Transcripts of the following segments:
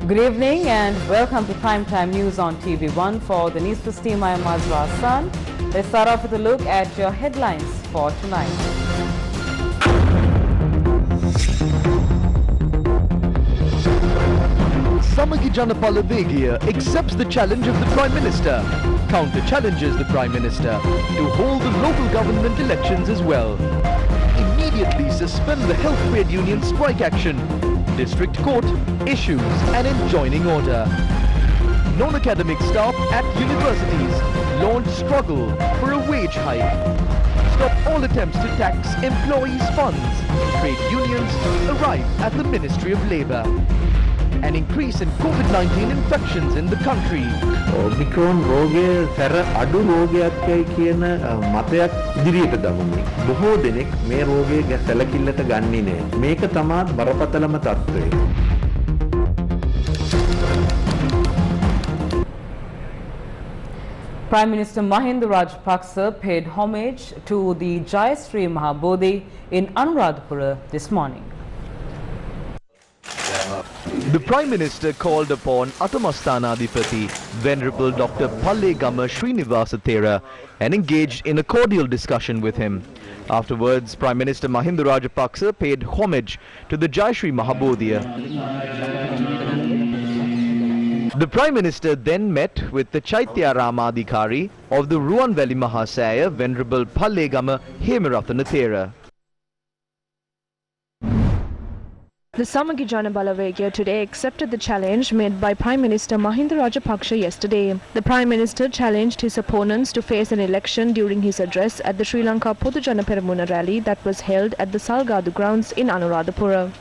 Good evening and welcome to Primetime News on TV1 for the Newsfirst team. I am Mazra Hassan. Let's start off with a look at your headlines for tonight. Samagi Janapala Vegia accepts the challenge of the Prime Minister, counter-challenges the Prime Minister to hold the local government elections as well. Immediately suspend the health trade union strike action. District Court issues an enjoining order. Non-academic staff at universities launch struggle for a wage hike. Stop all attempts to tax employees' funds. Trade unions arrive at the Ministry of Labour. An increase in COVID-19 infections in the country. OMICRON රෝගය සැර අඩු රෝගයක්යි කියන මතයක් ඉදිරියට දමන්නේ. බොහෝ දෙනෙක් මේ රෝගය සැලකිල්ලට ගන්නේ නැහැ. මේක තමයි බරපතලම තත්ත්වය. Prime Minister Mahinda Rajapaksa paid homage to the Jayashree Mahabodhi in Anuradhapura this morning. The Prime Minister called upon Atamasthanaadhipati, Venerable Dr. Pallegama Srinivasa Thera, and engaged in a cordial discussion with him. Afterwards, Prime Minister Mahinda Rajapaksa paid homage to the Jayashree Mahabodhi. The Prime Minister then met with the Chaitya Ramadhikari of the Ruanvelli Mahasaya, Venerable Pallegama Hemarathana Thera. The Samagi Janapala today accepted the challenge made by Prime Minister Mahinda Rajapaksa yesterday. The Prime Minister challenged his opponents to face an election during his address at the Sri Lanka Podujana Peramuna rally that was held at the Salgadu grounds in Anuradhapura.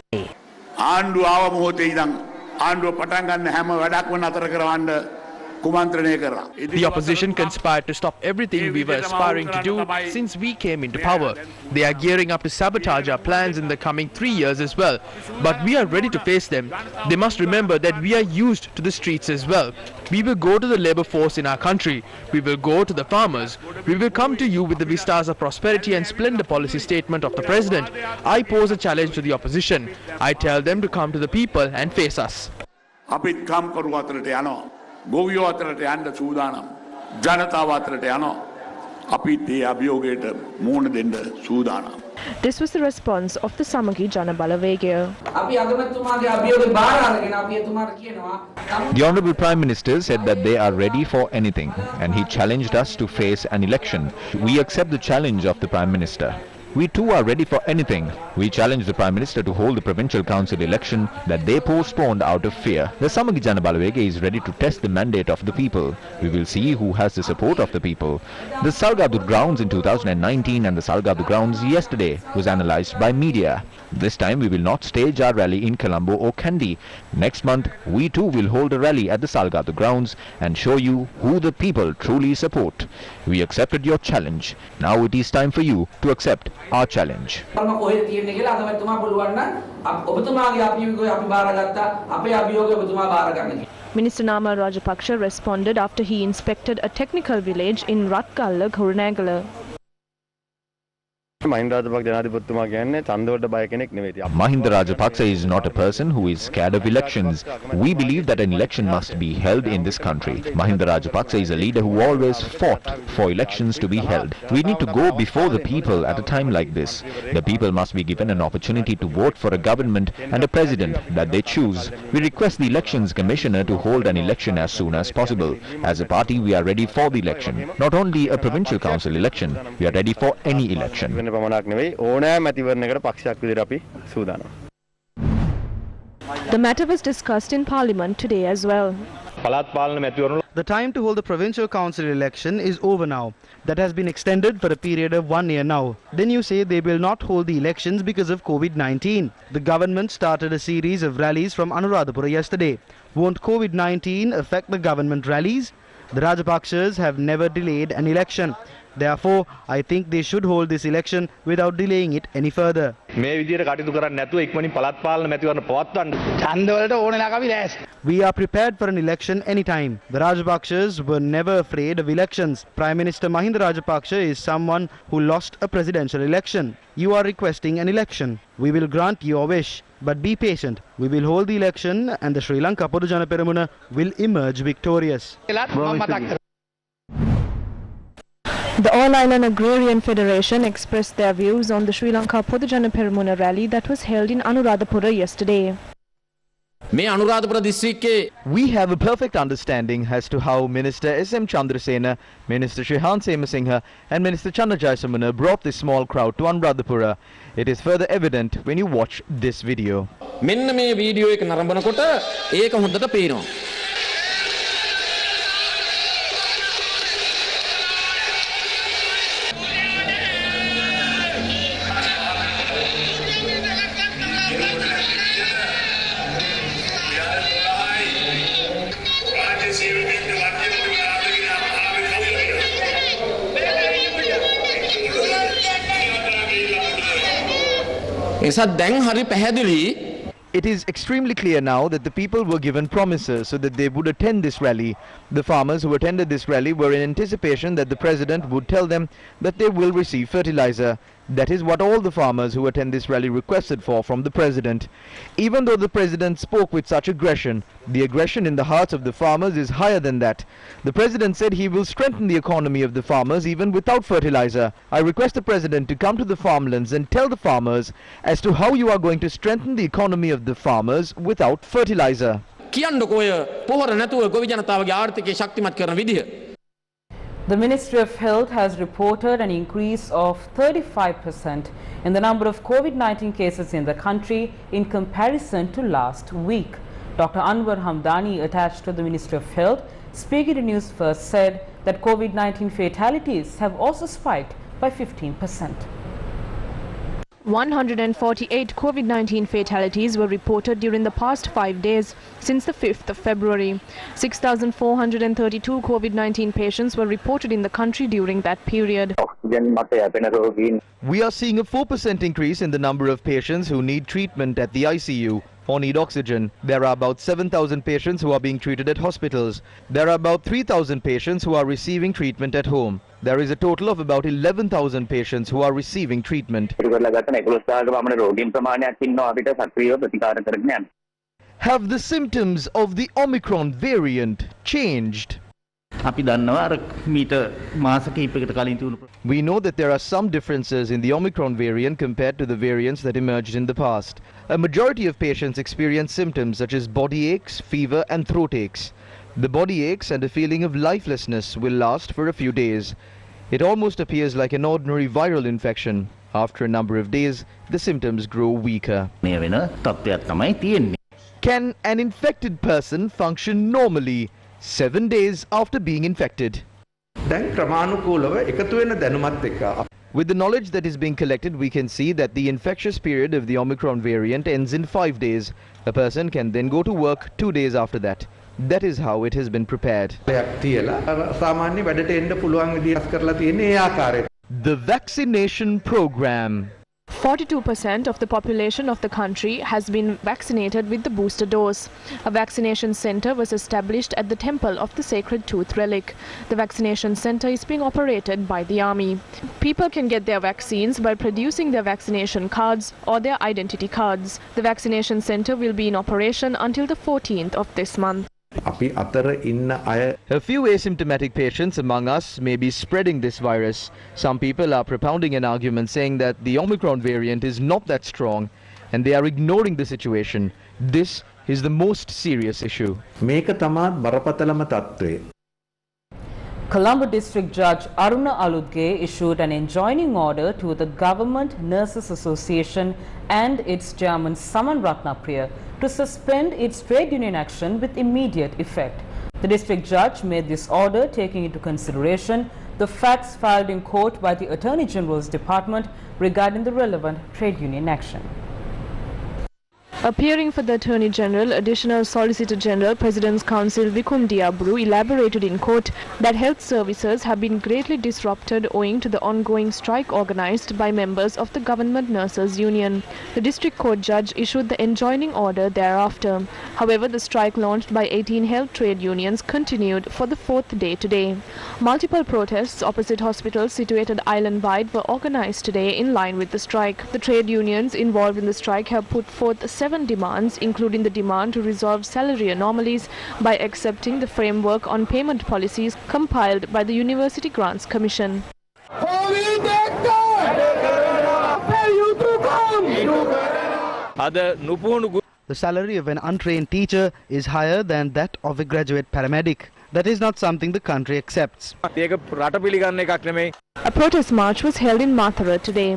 The opposition conspired to stop everything we were aspiring to do since we came into power. They are gearing up to sabotage our plans in the coming 3 years as well. But we are ready to face them. They must remember that we are used to the streets as well. We will go to the labor force in our country. We will go to the farmers. We will come to you with the vistas of prosperity and splendor policy statement of the President. I pose a challenge to the opposition. I tell them to come to the people and face us. ගොවියෝ අතරට යන්න සූදානම් ජනතාව අතරට යනවා අපිත් ඒ අභියෝගයට මුහුණ දෙන්න සූදානම්. This was the response of the Samagi Janapala. The Honourable Prime Minister said that they are ready for anything and he challenged us to face an election. We accept the challenge of the Prime Minister. We too are ready for anything. We challenge the Prime Minister to hold the provincial council election that they postponed out of fear. The Samagi Janapala is ready to test the mandate of the people. We will see who has the support of the people. The Salgadu grounds in 2019 and the Salgadu grounds yesterday was analysed by media. This time we will not stage our rally in Colombo or Kandy. Next month we too will hold a rally at the Salgadu grounds and show you who the people truly support. We accepted your challenge. Now it is time for you to accept our challenge. Minister Nama Rajapaksa responded after he inspected a technical village in Ratkalla, Kurunegala. Mahinda Rajapaksa is not a person who is scared of elections. We believe that an election must be held in this country. Mahinda Rajapaksa is a leader who always fought for elections to be held. We need to go before the people at a time like this. The people must be given an opportunity to vote for a government and a president that they choose. We request the Elections Commissioner to hold an election as soon as possible. As a party, we are ready for the election. Not only a provincial council election, we are ready for any election. The matter was discussed in Parliament today as well. The time to hold the provincial council election is over now. That has been extended for a period of 1 year now. Then you say they will not hold the elections because of COVID-19. The government started a series of rallies from Anuradhapura yesterday. Won't COVID-19 affect the government rallies? The Rajapaksas have never delayed an election. Therefore, I think they should hold this election without delaying it any further. We are prepared for an election anytime. The Rajapakshas were never afraid of elections. Prime Minister Mahinda Rajapaksa is someone who lost a presidential election. You are requesting an election. We will grant your wish. But be patient. We will hold the election and the Sri Lanka Podujana Peramuna will emerge victorious. The All-Island Agrarian Federation expressed their views on the Sri Lanka Podujana Peramuna rally that was held in Anuradhapura yesterday. We have a perfect understanding as to how Minister S.M. Chandrasena, Minister Shihan Semasinghe and Minister Channa Jayasamuna brought this small crowd to Anuradhapura. It is further evident when you watch this video. මෙන්න මේ video එක නරඹනකොට ඒක හොඳට පේනවා. It is extremely clear now that the people were given promises so that they would attend this rally. The farmers who attended this rally were in anticipation that the president would tell them that they will receive fertilizer. That is what all the farmers who attend this rally requested for from the president. Even though the president spoke with such aggression, the aggression in the hearts of the farmers is higher than that. The president said he will strengthen the economy of the farmers even without fertilizer. I request the president to come to the farmlands and tell the farmers as to how you are going to strengthen the economy of the farmers without fertilizer. The Ministry of Health has reported an increase of 35% in the number of COVID-19 cases in the country in comparison to last week. Dr. Anwar Hamdani, attached to the Ministry of Health, speaking to Newsfirst, said that COVID-19 fatalities have also spiked by 15%. 148 COVID-19 fatalities were reported during the past 5 days since the 5th of February. 6,432 COVID-19 patients were reported in the country during that period. We are seeing a 4% increase in the number of patients who need treatment at the ICU or need oxygen. There are about 7,000 patients who are being treated at hospitals. There are about 3,000 patients who are receiving treatment at home. There is a total of about 11,000 patients who are receiving treatment. Have the symptoms of the Omicron variant changed? We know that there are some differences in the Omicron variant compared to the variants that emerged in the past. A majority of patients experience symptoms such as body aches, fever and throat aches. The body aches and a feeling of lifelessness will last for a few days. It almost appears like an ordinary viral infection. After a number of days, the symptoms grow weaker. Can an infected person function normally 7 days after being infected? With the knowledge that is being collected, we can see that the infectious period of the Omicron variant ends in 5 days. A person can then go to work 2 days after that. That is how it has been prepared. The vaccination program. 42% of the population of the country has been vaccinated with the booster dose. A vaccination center was established at the Temple of the Sacred Tooth Relic. The vaccination center is being operated by the Army. People can get their vaccines by producing their vaccination cards or their identity cards. The vaccination center will be in operation until the 14th of this month. A few asymptomatic patients among us may be spreading this virus. Some people are propounding an argument saying that the Omicron variant is not that strong and they are ignoring the situation. This is the most serious issue. Colombo District Judge Aruna Aludge issued an enjoining order to the Government Nurses Association and its chairman Saman Ratnapriya to suspend its trade union action with immediate effect. The district judge made this order taking into consideration the facts filed in court by the Attorney General's Department regarding the relevant trade union action. Appearing for the Attorney General, Additional Solicitor General, President's Counsel Vikum Diabru elaborated in court that health services have been greatly disrupted owing to the ongoing strike organized by members of the Government Nurses Union. The District Court judge issued the enjoining order thereafter. However, the strike launched by 18 health trade unions continued for the fourth day today. Multiple protests opposite hospitals situated island-wide were organized today in line with the strike. The trade unions involved in the strike have put forth 7 demands, including the demand to resolve salary anomalies by accepting the framework on payment policies compiled by the University Grants Commission. The salary of an untrained teacher is higher than that of a graduate paramedic. That is not something the country accepts. A protest march was held in Mathura today.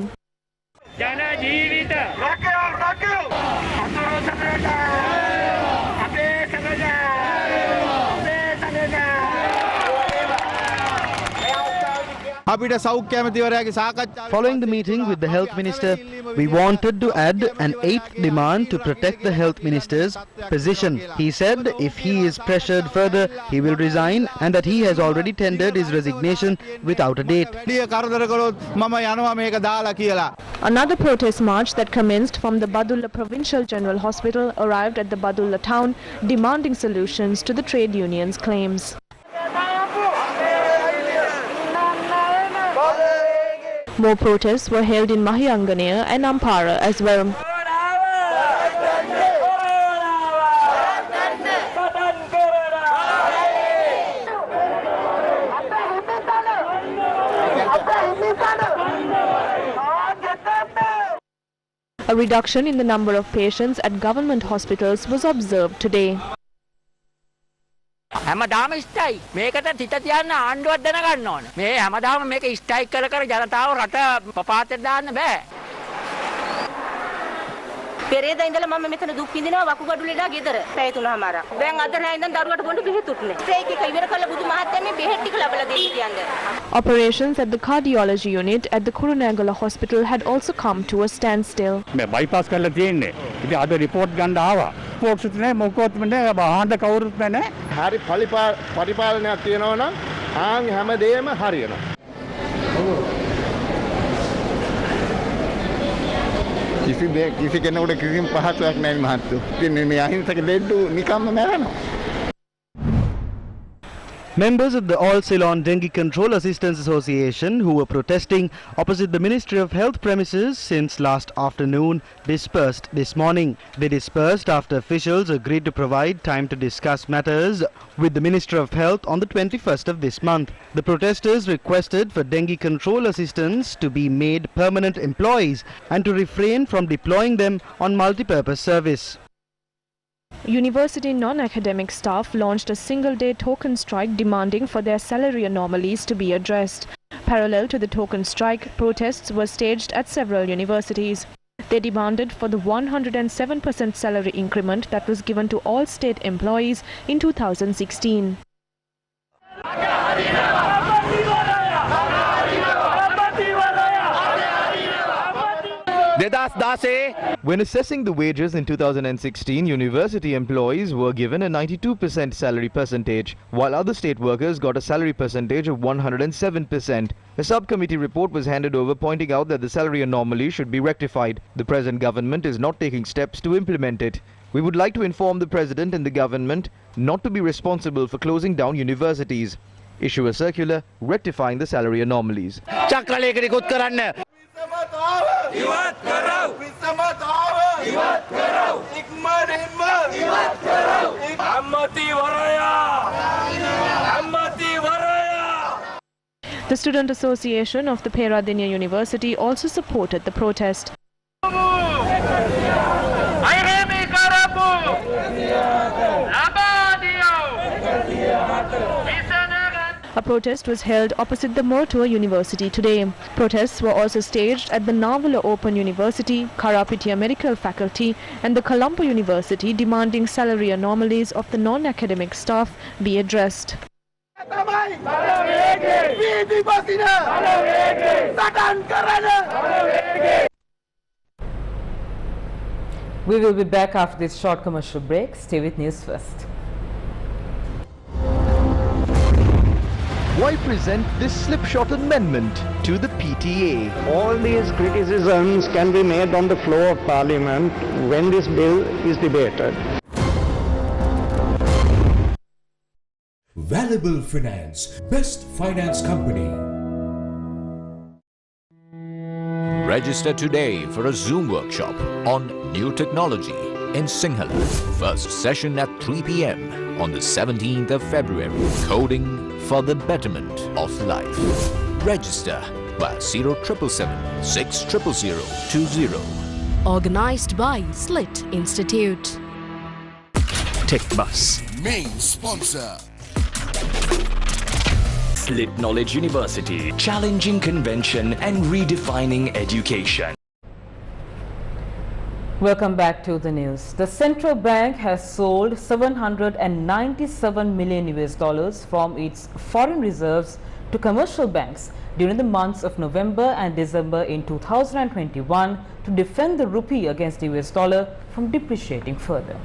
Following the meeting with the health minister, we wanted to add an 8th demand to protect the health minister's position. He said if he is pressured further, he will resign and that he has already tendered his resignation without a date. Another protest march that commenced from the Badulla Provincial General Hospital arrived at the Badulla town, demanding solutions to the trade union's claims. More protests were held in Mahianganaya and Ampara as well. A reduction in the number of patients at government hospitals was observed today. හැමදාම ස්ටයි මේකට තිත තියන්න ආණ්ඩුවක් දැනගන්න ඕන මේ හැමදාම මේක strike කර ජනතාව රට පපාතේ දාන්න බෑ පෙරේදා ඉඳලා මම මෙතන දුක් විඳිනවා වකුගඩුලේලා ගෙදර පැය 3මාරක් දැන් අද රෑ ඉඳන් දරුවට බොන්න බෙහෙතුත් නෑ ස්ට්‍රයික් එක ඉවර කරලා බුදු මහත්තයා මේ බෙහෙත් ටික ලබලා දෙන්න කියන්නේ. Operations at the cardiology unit at the Kurunegala hospital had also come to a standstill. මේ බයිපාස් කරලා තියෙන්නේ ඉතින් අද රිපෝට් ගන්න ආවා රිපෝට්ස් නෑ මොකවත් නෑ ආහඳ කවුරුත් නෑ හරි පරිපාලනයක් තියෙනවා නම් ආන් හැමදේම හරියනවා. කිසි කෙනෙකුට කිසිම පහසුවක් නැහැ මහත්තයෝ. ඉතින් මේ අහිංසක දෙඩු නිකම්ම මැරෙනවා. Members of the All Ceylon Dengue Control Assistance Association, who were protesting opposite the Ministry of Health premises since last afternoon, dispersed this morning. They dispersed after officials agreed to provide time to discuss matters with the Minister of Health on the 21st of this month. The protesters requested for dengue control assistants to be made permanent employees and to refrain from deploying them on multi-purpose service. University non-academic staff launched a single-day token strike demanding for their salary anomalies to be addressed. Parallel to the token strike, protests were staged at several universities. They demanded for the 107% salary increment that was given to all state employees in 2016. When assessing the wages in 2016, university employees were given a 92% salary percentage, while other state workers got a salary percentage of 107%. A subcommittee report was handed over pointing out that the salary anomaly should be rectified. The present government is not taking steps to implement it. We would like to inform the President and the government not to be responsible for closing down universities. Issue a circular rectifying the salary anomalies. The Student Association of the Peradeniya University also supported the protest. A protest was held opposite the Mortua University today. Protests were also staged at the Navula Open University, Karapitiya Medical Faculty and the Colombo University, demanding salary anomalies of the non-academic staff be addressed. We will be back after this short commercial break. Stay with News First. Why present this slipshod amendment to the PTA? All these criticisms can be made on the floor of Parliament when this bill is debated. Valuable Finance, best finance company. Register today for a Zoom workshop on new technology in Sinhala. First session at 3 p.m. on the 17th of February. Coding for the betterment of life. Register via 0777 600 20. Organized by Slit Institute. Tech Bus. Main sponsor. Slit Knowledge University. Challenging convention and redefining education. Welcome back to the news. The central bank has sold $797 million from its foreign reserves to commercial banks during the months of November and December in 2021 to defend the rupee against the US dollar from depreciating further.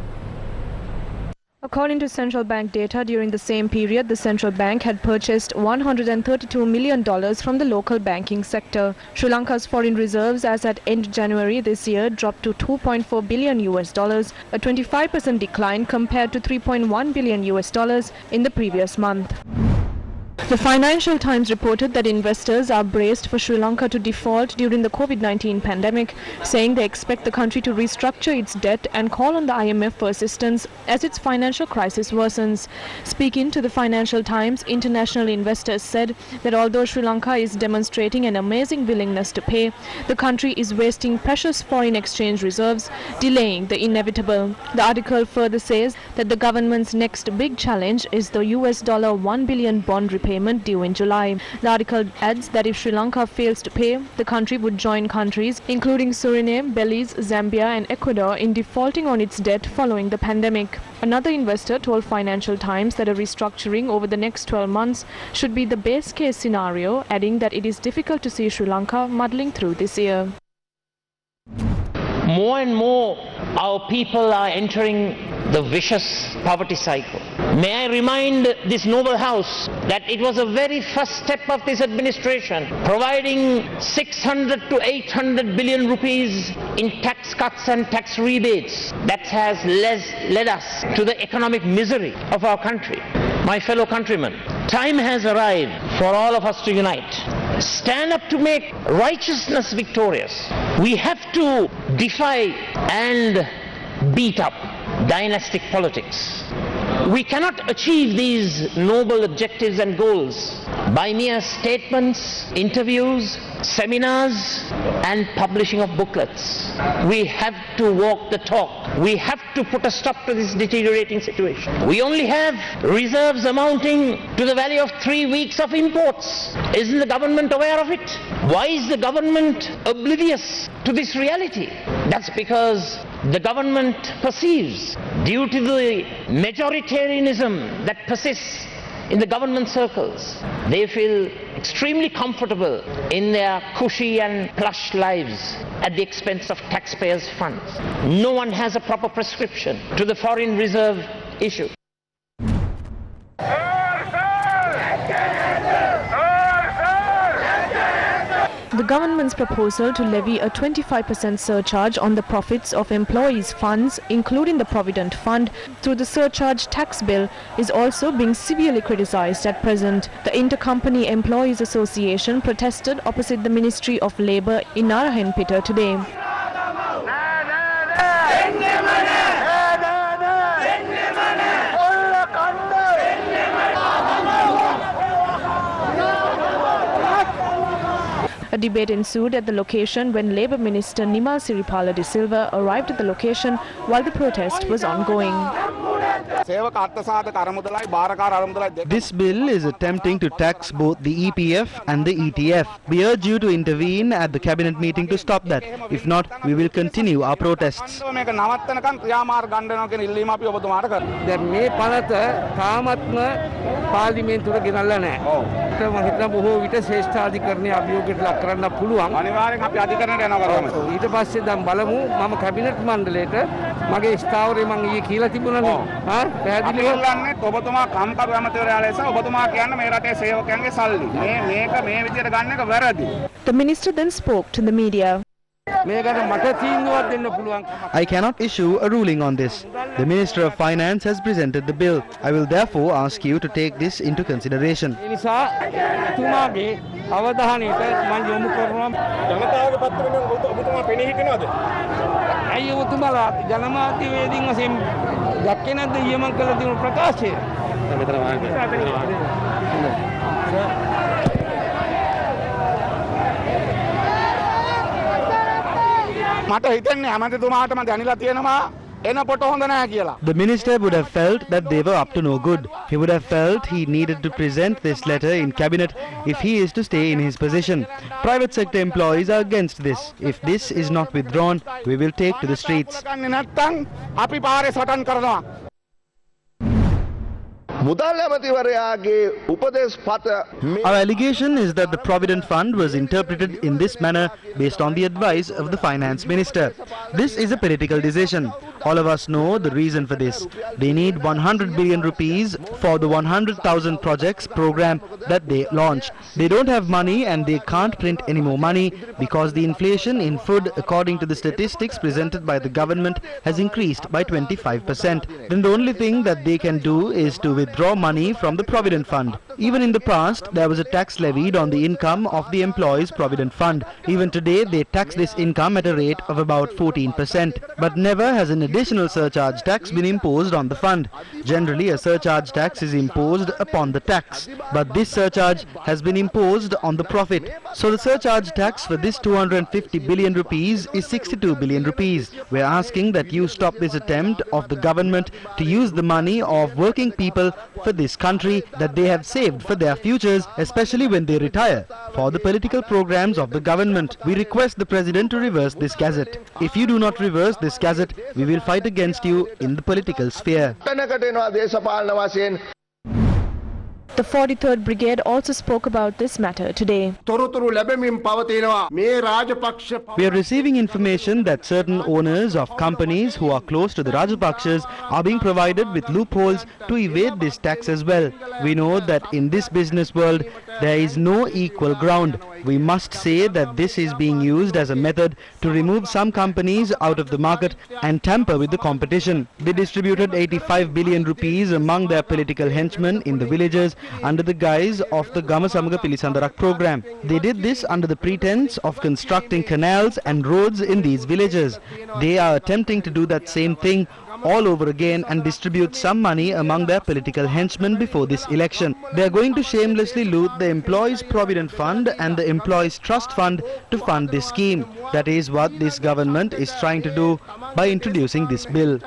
According to central bank data, during the same period, the central bank had purchased $132 million from the local banking sector. Sri Lanka's foreign reserves as at end January this year dropped to $2.4 billion, a 25% decline compared to $3.1 billion in the previous month. The Financial Times reported that investors are braced for Sri Lanka to default during the COVID-19 pandemic, saying they expect the country to restructure its debt and call on the IMF for assistance as its financial crisis worsens. Speaking to the Financial Times, international investors said that although Sri Lanka is demonstrating an amazing willingness to pay, the country is wasting precious foreign exchange reserves, delaying the inevitable. The article further says that the government's next big challenge is the US $1 billion bond repayment due in July. The article adds that if Sri Lanka fails to pay, the country would join countries including Suriname, Belize, Zambia and Ecuador in defaulting on its debt following the pandemic. Another investor told Financial Times that a restructuring over the next 12 months should be the base case scenario, adding that it is difficult to see Sri Lanka muddling through this year. More and more our people are entering the vicious poverty cycle. May I remind this noble house that it was the very first step of this administration providing 600 to 800 billion rupees in tax cuts and tax rebates that has led us to the economic misery of our country. My fellow countrymen, time has arrived for all of us to unite. Stand up to make righteousness victorious. We have to defy and beat up dynastic politics. We cannot achieve these noble objectives and goals by mere statements, interviews, seminars and publishing of booklets. We have to walk the talk. We have to put a stop to this deteriorating situation. We only have reserves amounting to the value of 3 weeks of imports. Isn't the government aware of it? Why is the government oblivious to this reality? That's because the government perceives, due to the majoritarianism that persists in the government circles, they feel extremely comfortable in their cushy and plush lives at the expense of taxpayers' funds. No one has a proper prescription to the foreign reserve issue. The government's proposal to levy a 25% surcharge on the profits of employees' funds, including the Provident Fund, through the surcharge tax bill is also being severely criticized at present. The Intercompany Employees Association protested opposite the Ministry of Labour in Narahenpita today. A debate ensued at the location when Labour Minister Nimal Siripala de Silva arrived at the location while the protest was ongoing. This bill is attempting to tax both the EPF and the ETF. We urge you to intervene at the cabinet meeting to stop that. If not, we will continue our protests. ඊට පස්සේ දැන් බලමු මම cabinet මණ්ඩලයට මගේ ස්ථාවරය මම ඊයේ කියලා තිබුණානේ පැහැදිලිව ගන්නත් ඔබතුමා කම්කරු ඇමතිවරයා ලෙස ඔබතුමා කියන්නේ මේ රටේ සේවකයන්ගේ සල්ලි මේක මේ විදියට ගන්න එක වැරදි. The minister then spoke to the media. I cannot issue a ruling on this. The Minister of Finance has presented the bill. I will therefore ask you to take this into consideration. The minister would have felt that they were up to no good. He would have felt he needed to present this letter in cabinet if he is to stay in his position. Private sector employees are against this. If this is not withdrawn, we will take to the streets. Our allegation is that the Provident Fund was interpreted in this manner based on the advice of the Finance Minister. This is a political decision. All of us know the reason for this. They need 100 billion rupees for the 100,000 projects program that they launched. They don't have money and they can't print any more money because the inflation in food, according to the statistics presented by the government, has increased by 25%. Then the only thing that they can do is to withdraw money from the Provident Fund. Even in the past, there was a tax levied on the income of the employees' Provident Fund. Even today, they tax this income at a rate of about 14%. But never has an additional surcharge tax been imposed on the fund. Generally, a surcharge tax is imposed upon the tax. But this surcharge has been imposed on the profit. So the surcharge tax for this 250 billion rupees is 62 billion rupees. We are asking that you stop this attempt of the government to use the money of working people for this country that they have saved for their futures, especially when they retire, for the political programs of the government. We request the President to reverse this gazette. If you do not reverse this gazette, we will fight against you in the political sphere. The 43rd Brigade also spoke about this matter today. We are receiving information that certain owners of companies who are close to the Rajapakshas are being provided with loopholes to evade this tax as well. We know that in this business world there is no equal ground. We must say that this is being used as a method to remove some companies out of the market and tamper with the competition. They distributed 85 billion rupees among their political henchmen in the villages under the guise of the Gama Samaga Pilisandarak program. They did this under the pretense of constructing canals and roads in these villages. They are attempting to do that same thing all over again and distribute some money among their political henchmen before this election. They are going to shamelessly loot the Employees Provident Fund and the Employees Trust Fund to fund this scheme. That is what this government is trying to do by introducing this bill.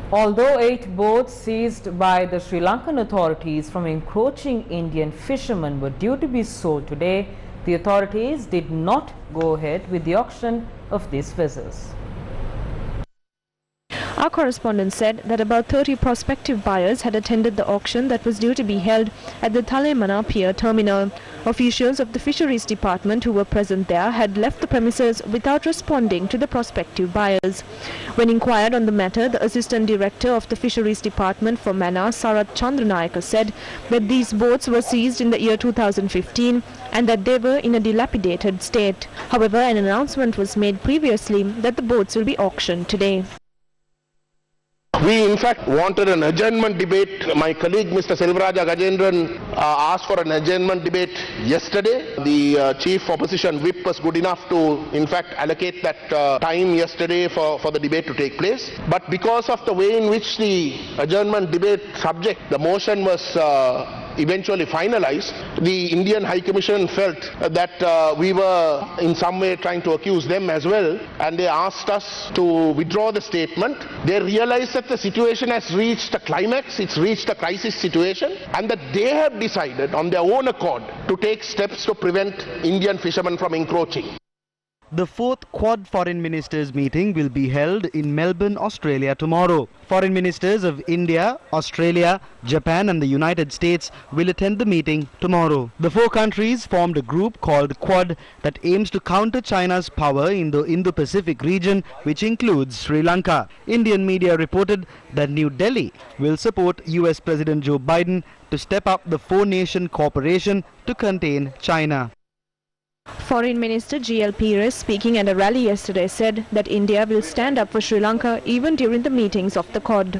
Although 8 boats seized by the Sri Lankan authorities from encroaching Indian fishermen were due to be sold today, the authorities did not go ahead with the auction of these vessels. Our correspondent said that about 30 prospective buyers had attended the auction that was due to be held at the Thalemana Pier Terminal. Officials of the Fisheries Department who were present there had left the premises without responding to the prospective buyers. When inquired on the matter, the Assistant Director of the Fisheries Department for Mannar, Sarath Chandranayaka, said that these boats were seized in the year 2015 and that they were in a dilapidated state. However, an announcement was made previously that the boats will be auctioned today. We in fact wanted an adjournment debate. My colleague Mr. Selvaraja Gajendran asked for an adjournment debate yesterday. The chief opposition whip was good enough to in fact allocate that time yesterday for the debate to take place. But because of the way in which the adjournment debate subject, the motion was eventually finalized, the Indian High Commission felt that we were in some way trying to accuse them as well, and they asked us to withdraw the statement. They realized that the situation has reached a climax, it's reached a crisis situation, and that they have decided on their own accord to take steps to prevent Indian fishermen from encroaching. The fourth Quad Foreign Ministers meeting will be held in Melbourne, Australia tomorrow. Foreign Ministers of India, Australia, Japan and the United States will attend the meeting tomorrow. The four countries formed a group called Quad that aims to counter China's power in the Indo-Pacific region, which includes Sri Lanka. Indian media reported that New Delhi will support US President Joe Biden to step up the four-nation cooperation to contain China. Foreign Minister G.L. Pires, speaking at a rally yesterday, said that India will stand up for Sri Lanka even during the meetings of the Quad.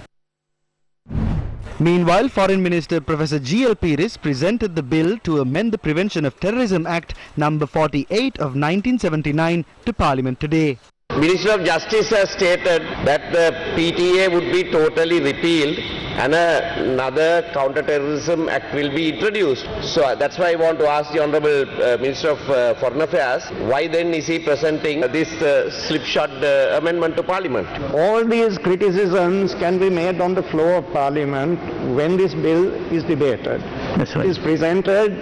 Meanwhile, Foreign Minister Professor G.L. Pires presented the bill to amend the Prevention of Terrorism Act number 48 of 1979 to Parliament today. Minister of Justice has stated that the PTA would be totally repealed and another counter-terrorism act will be introduced. So that's why I want to ask the Honourable Minister of Foreign Affairs, why then is he presenting this slipshod amendment to Parliament? All these criticisms can be made on the floor of Parliament when this bill is debated. That's right. It is presented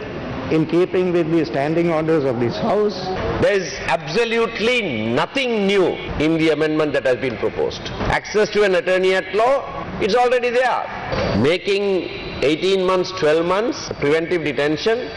in keeping with the standing orders of this House. There is absolutely nothing new in the amendment that has been proposed. Access to an attorney at law, it's already there. Making 18 months, 12 months preventive detention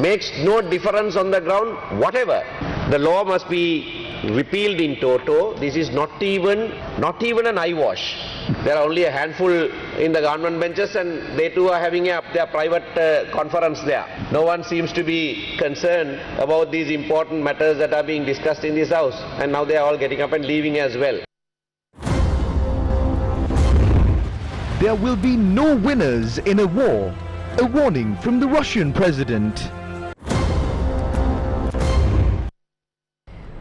makes no difference on the ground whatever. The law must be repealed in toto. This is not even an eyewash. There are only a handful in the government benches and they too are having their private conference there. No one seems to be concerned about these important matters that are being discussed in this House, and now they are all getting up and leaving as well. There will be no winners in a war. A warning from the Russian president.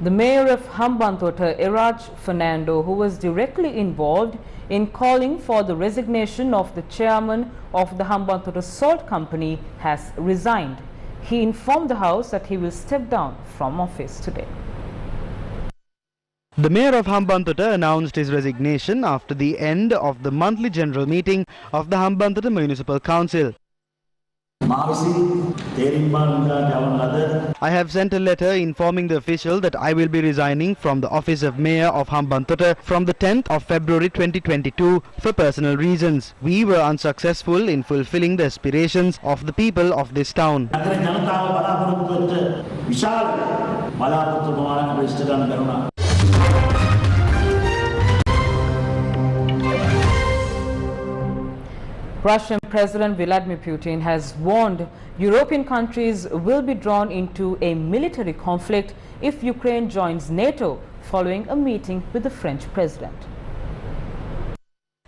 The mayor of Hambantota, Iraj Fernando, who was directly involved in calling for the resignation of the chairman of the Hambantota Salt Company, has resigned. He informed the House that he will step down from office today. The mayor of Hambantota announced his resignation after the end of the monthly general meeting of the Hambantota Municipal Council. I have sent a letter informing the official that I will be resigning from the office of Mayor of Hambantota from the 10th of February 2022 for personal reasons. We were unsuccessful in fulfilling the aspirations of the people of this town. Russian President Vladimir Putin has warned European countries will be drawn into a military conflict if Ukraine joins NATO following a meeting with the French president.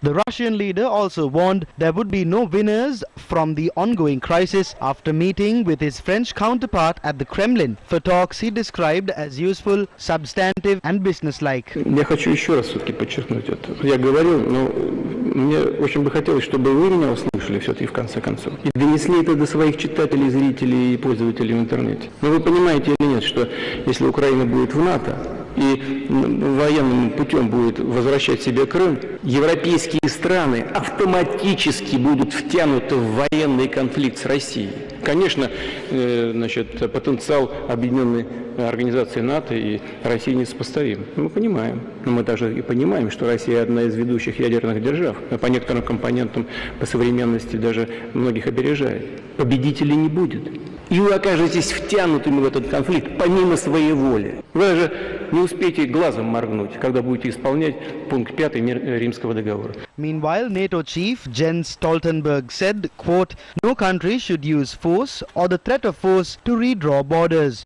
The Russian leader also warned there would be no winners from the ongoing crisis after meeting with his French counterpart at the Kremlin for talks he described as useful, substantive and businesslike. Я хочу еще раз все-таки подчеркнуть это. Я говорил, но мне очень бы хотелось, чтобы вы меня услышали все-таки в конце концов. И донесли это до своих читателей, зрителей и пользователей в интернете. Но вы понимаете или нет, что если Украина будет в НАТО и военным путем будет возвращать себе Крым, европейские страны автоматически будут втянуты в военный конфликт с Россией. Конечно, потенциал объединенной организации НАТО и России несопоставим. Мы понимаем. Но мы также и понимаем, что Россия одна из ведущих ядерных держав. По некоторым компонентам по современности даже многих опережает. Победителей не будет. И вы окажетесь втянутыми в этот конфликт помимо своей воли. Вы даже не успеете глазом моргнуть, когда будете исполнять пункт 5 Римского договора. Meanwhile, NATO chief Jens Stoltenberg said, quote, "No country should use force or the threat of force to redraw borders."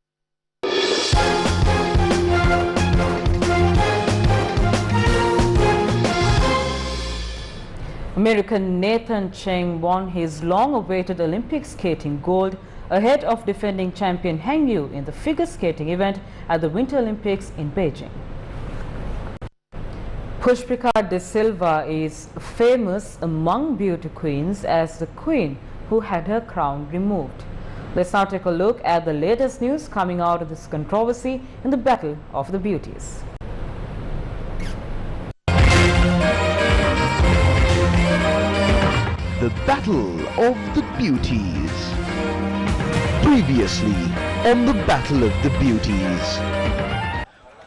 American Nathan Cheng won his long-awaited Olympic skating gold ahead of defending champion Heng Yu in the figure skating event at the Winter Olympics in Beijing. Pushpika de Silva is famous among beauty queens as the queen who had her crown removed. Let's now take a look at the latest news coming out of this controversy in the Battle of the Beauties. The Battle of the Beauties. Previously on the Battle of the Beauties.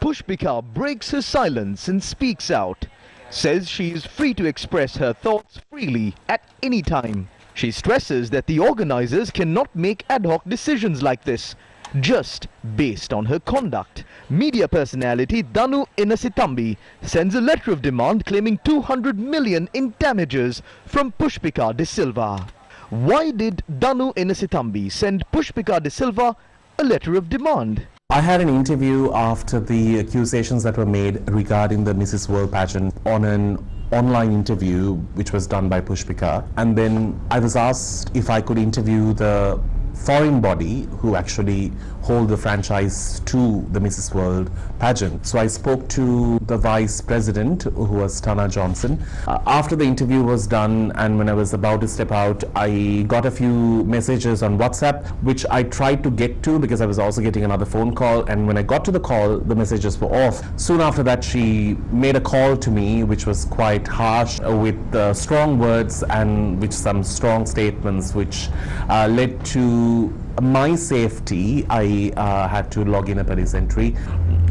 Pushpika breaks her silence and speaks out. Says she is free to express her thoughts freely at any time. She stresses that the organizers cannot make ad hoc decisions like this, just based on her conduct. Media personality Danu Inasitambi sends a letter of demand claiming 200 million in damages from Pushpika De Silva. Why did Danu Inasitambi send Pushpika De Silva a letter of demand? I had an interview after the accusations that were made regarding the Mrs. World pageant on an online interview which was done by Pushpika, and then I was asked if I could interview the foreign body who actually hold the franchise to the Mrs. World pageant. So I spoke to the vice president, who was Tana Johnson. After the interview was done and when I was about to step out, I got a few messages on WhatsApp which I tried to get to because I was also getting another phone call, and when I got to the call the messages were off. Soon after that she made a call to me which was quite harsh with strong words and with some strong statements which led to my safety. I had to log in a police entry.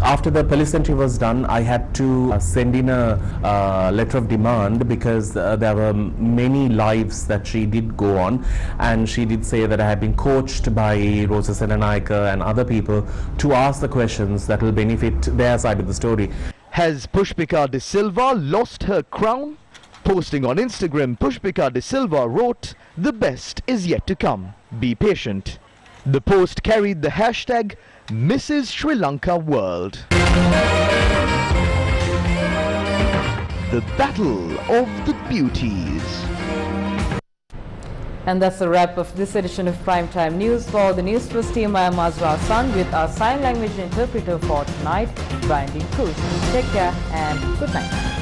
After the police entry was done, I had to send in a letter of demand because there were many lives that she did go on, and she did say that I had been coached by Rosa Senanayake and other people to ask the questions that will benefit their side of the story. Has Pushpika De Silva lost her crown? Posting on Instagram, Pushpika De Silva wrote, "The best is yet to come. Be patient." The post carried the hashtag Mrs. Sri Lanka World. The Battle of the Beauties. And that's a wrap of this edition of Primetime News. For the Newsfirst team, I am Azra Hassan with our sign language interpreter for tonight, Brian D. Cruz. Take care and good night.